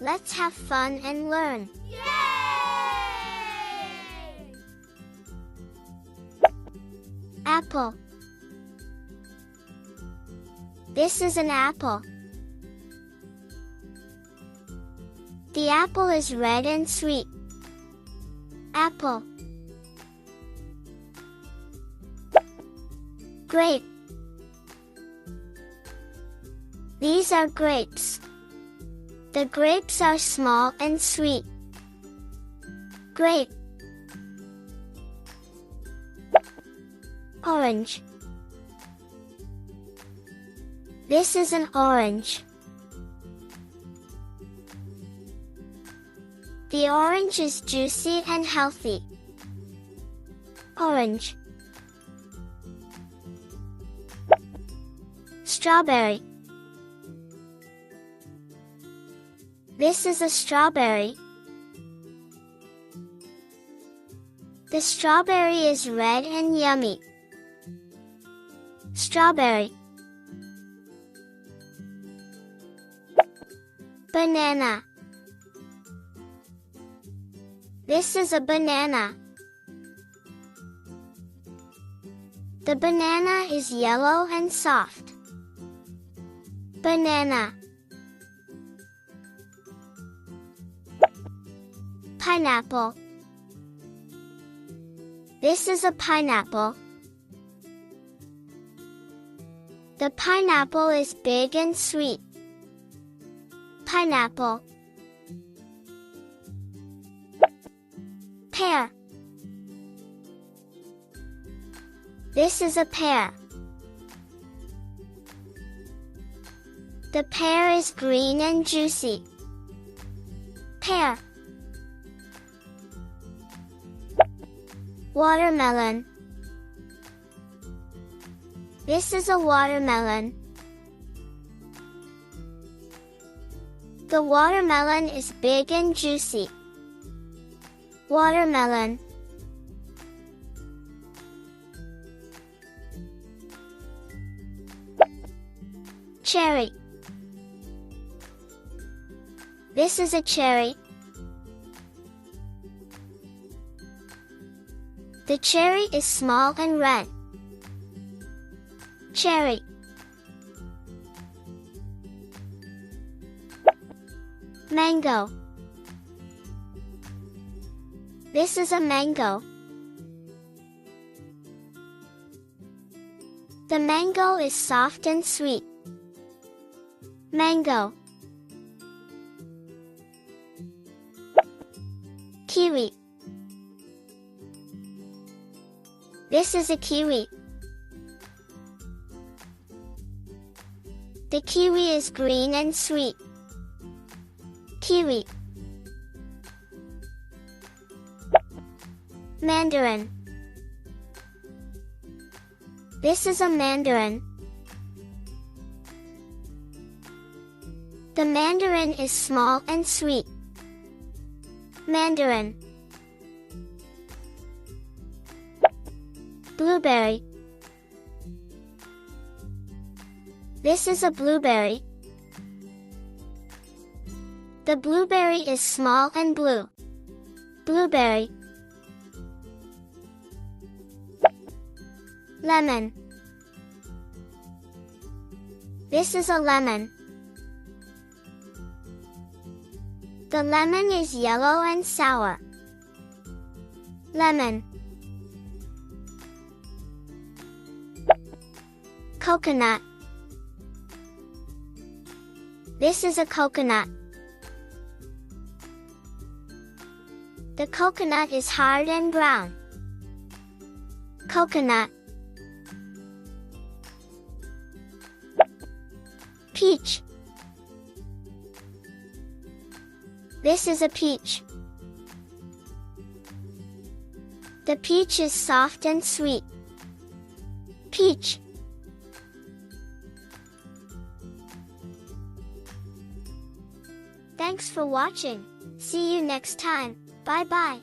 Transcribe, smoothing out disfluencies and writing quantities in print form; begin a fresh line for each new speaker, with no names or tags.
Let's have fun and learn.
Yay!
Apple. This is an apple. The apple is red and sweet. Apple. Grape. These are grapes. The grapes are small and sweet. Grape. Orange. This is an orange. The orange is juicy and healthy. Orange. Strawberry. This is a strawberry. The strawberry is red and yummy. Strawberry. Banana. This is a banana. The banana is yellow and soft. Banana. Pineapple. This is a pineapple. The pineapple is big and sweet. Pineapple. Pear. This is a pear. The pear is green and juicy. Pear. Watermelon. This is a watermelon. The watermelon is big and juicy. Watermelon. Cherry. This is a cherry. The cherry is small and red. Cherry. Mango. This is a mango. The mango is soft and sweet. Mango. Kiwi. This is a kiwi. The kiwi is green and sweet. Kiwi. Mandarin. This is a mandarin. The mandarin is small and sweet. Mandarin. Blueberry. This is a blueberry. The blueberry is small and blue. Blueberry. Lemon. This is a lemon. The lemon is yellow and sour. Lemon. Coconut. This is a coconut. The coconut is hard and brown. Coconut. Peach. This is a peach. The peach is soft and sweet. Peach. Thanks for watching. See you next time. Bye bye.